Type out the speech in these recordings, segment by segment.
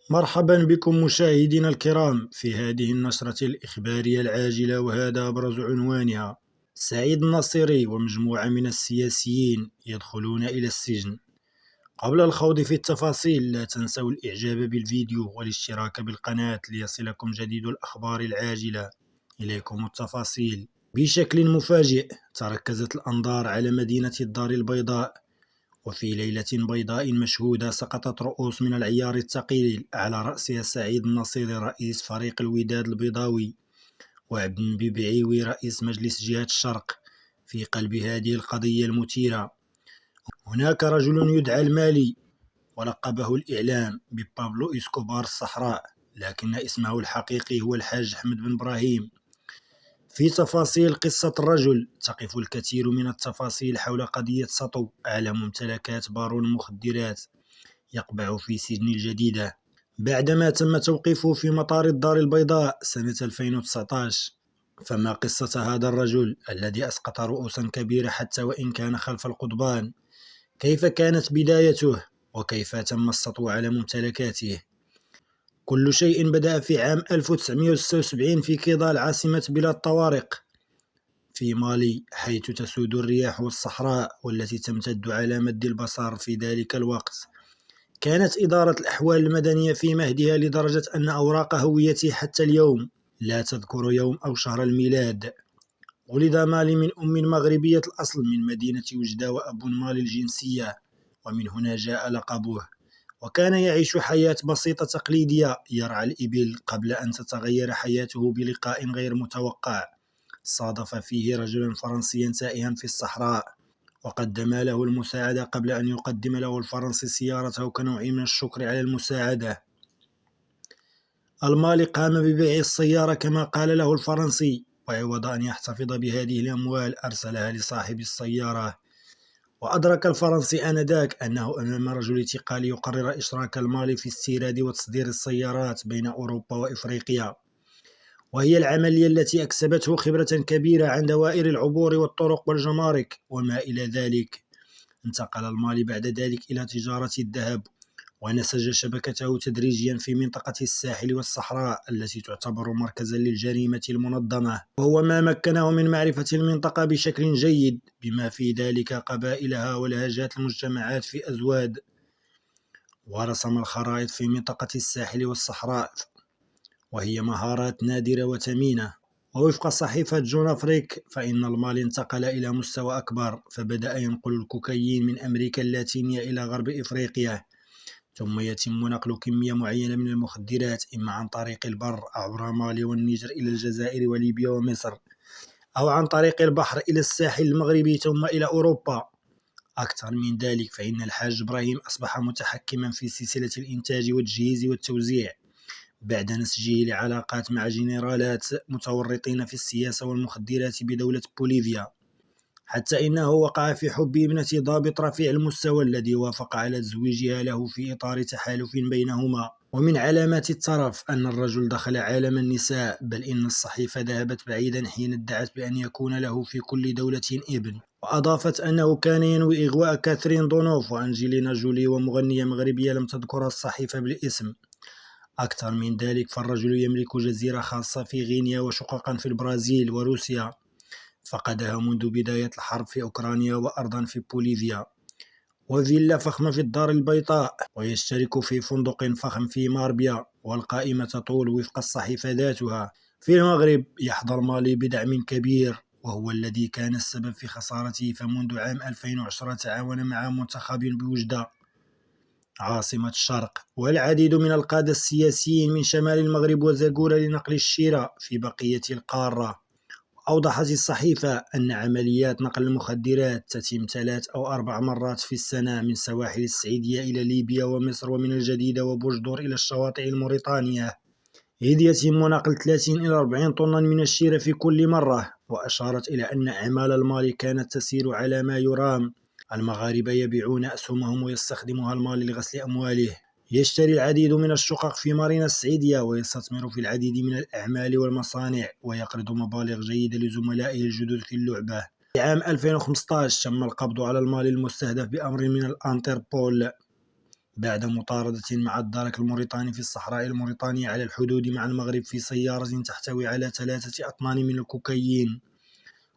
مرحبا بكم مشاهدينا الكرام في هذه النشرة الإخبارية العاجلة، وهذا أبرز عنوانها: سعيد الناصري ومجموعة من السياسيين يدخلون إلى السجن. قبل الخوض في التفاصيل لا تنسوا الإعجاب بالفيديو والاشتراك بالقناة ليصلكم جديد الأخبار العاجلة. إليكم التفاصيل. بشكل مفاجئ تركزت الأنظار على مدينة الدار البيضاء، وفي ليلة بيضاء مشهودة سقطت رؤوس من العيار الثقيل، على رأسها سعيد الناصري رئيس فريق الوداد البيضاوي، وعبد النبي بعيوي رئيس مجلس جهة الشرق. في قلب هذه القضية المثيرة هناك رجل يدعى المالي، ولقبه الإعلام ببابلو إسكوبار الصحراء، لكن اسمه الحقيقي هو الحاج أحمد بن إبراهيم. في تفاصيل قصة الرجل تقف الكثير من التفاصيل حول قضية سطو، أعلى ممتلكات بارون المخدرات، يقبع في سجن الجديدة بعدما تم توقيفه في مطار الدار البيضاء سنة 2019. فما قصة هذا الرجل الذي أسقط رؤوسا كبيرة حتى وإن كان خلف القضبان؟ كيف كانت بدايته؟ وكيف تم السطو على ممتلكاته؟ كل شيء بدأ في عام 1976 في كيدال، عاصمة بلاد طوارق في مالي، حيث تسود الرياح والصحراء والتي تمتد على مد البصر. في ذلك الوقت كانت إدارة الأحوال المدنية في مهدها، لدرجة أن أوراق هويتي حتى اليوم لا تذكر يوم أو شهر الميلاد. ولد مالي من أم مغربية الأصل من مدينة وجدة، وأب مالي الجنسية، ومن هنا جاء لقبه. وكان يعيش حياة بسيطة تقليدية، يرعى الإبل، قبل أن تتغير حياته بلقاء غير متوقع. صادف فيه رجلا فرنسيا تائها في الصحراء، وقدم له المساعدة قبل أن يقدم له الفرنسي سيارته كنوع من الشكر على المساعدة. المالي قام ببيع السيارة كما قال له الفرنسي، وعوض أن يحتفظ بهذه الأموال أرسلها لصاحب السيارة. وأدرك الفرنسي آنذاك أنه أمام رجل اعتقالي يقرر إشراك المالي في استيراد وتصدير السيارات بين أوروبا وإفريقيا، وهي العملية التي أكسبته خبرة كبيرة عن دوائر العبور والطرق والجمارك وما إلى ذلك. انتقل المالي بعد ذلك إلى تجارة الذهب، ونسج شبكته تدريجيا في منطقة الساحل والصحراء التي تعتبر مركزا للجريمة المنظمة، وهو ما مكنه من معرفة المنطقة بشكل جيد، بما في ذلك قبائلها ولهجات المجتمعات في أزواد. ورسم الخرائط في منطقة الساحل والصحراء، وهي مهارات نادرة وثمينة. ووفق صحيفة جون أفريك، فإن المالي انتقل إلى مستوى أكبر، فبدأ ينقل الكوكايين من أمريكا اللاتينية إلى غرب إفريقيا، ثم يتم نقل كمية معينة من المخدرات إما عن طريق البر عبر مالي والنيجر إلى الجزائر وليبيا ومصر، أو عن طريق البحر إلى الساحل المغربي ثم إلى أوروبا. أكثر من ذلك، فإن الحاج إبراهيم أصبح متحكما في سلسلة الإنتاج والتجهيز والتوزيع، بعد نسجه لعلاقات مع جنرالات متورطين في السياسة والمخدرات بدولة بوليفيا، حتى إنه وقع في حب ابنة ضابط رفيع المستوى الذي وافق على تزويجها له في إطار تحالف بينهما. ومن علامات الترف أن الرجل دخل عالم النساء، بل إن الصحيفة ذهبت بعيدا حين ادعت بأن يكون له في كل دولة ابن، وأضافت أنه كان ينوي إغواء كاثرين دونوف وأنجلينا جولي ومغنية مغربية لم تذكرها الصحيفة بالاسم. أكثر من ذلك، فالرجل يملك جزيرة خاصة في غينيا وشققا في البرازيل وروسيا، فقدها منذ بداية الحرب في أوكرانيا، وأرضا في بوليفيا، وفيلا فخمة في الدار البيضاء، ويشترك في فندق فخم في ماربيا، والقائمة تطول وفق الصحيفة ذاتها. في المغرب يحظى المالي بدعم كبير، وهو الذي كان السبب في خسارته، فمنذ عام 2010 تعاون مع منتخب بوجدة عاصمة الشرق والعديد من القادة السياسيين من شمال المغرب وزاغورا لنقل الشراء في بقية القارة. أوضحت الصحيفة أن عمليات نقل المخدرات تتم 3 أو 4 مرات في السنة من سواحل السعيدية إلى ليبيا ومصر، ومن الجديدة وبوجدور إلى الشواطئ الموريتانية، إذ يتم نقل 30 إلى 40 طنا من الشراء في كل مرة. وأشارت إلى أن أعمال المالي كانت تسير على ما يرام: المغاربة يبيعون أسهمهم ويستخدمها المالي لغسل أمواله، يشتري العديد من الشقق في مارينا السعيدية ويستثمر في العديد من الأعمال والمصانع، ويقرض مبالغ جيدة لزملائه الجدد في اللعبة. في عام 2015 تم القبض على المالي المستهدف بأمر من الأنتربول، بعد مطاردة مع الدرك الموريتاني في الصحراء الموريتانية على الحدود مع المغرب في سيارة تحتوي على 3 أطنان من الكوكايين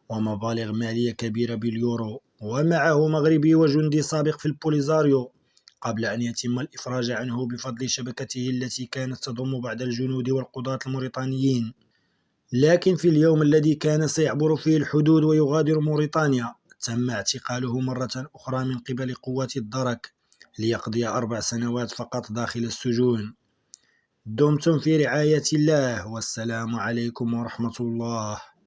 ومبالغ مالية كبيرة باليورو، ومعه مغربي وجندي سابق في البوليزاريو، قبل أن يتم الإفراج عنه بفضل شبكته التي كانت تضم بعض الجنود والقضاة الموريتانيين. لكن في اليوم الذي كان سيعبر فيه الحدود ويغادر موريتانيا تم اعتقاله مرة أخرى من قبل قوات الدرك ليقضي 4 سنوات فقط داخل السجون. دمتم في رعاية الله، والسلام عليكم ورحمة الله.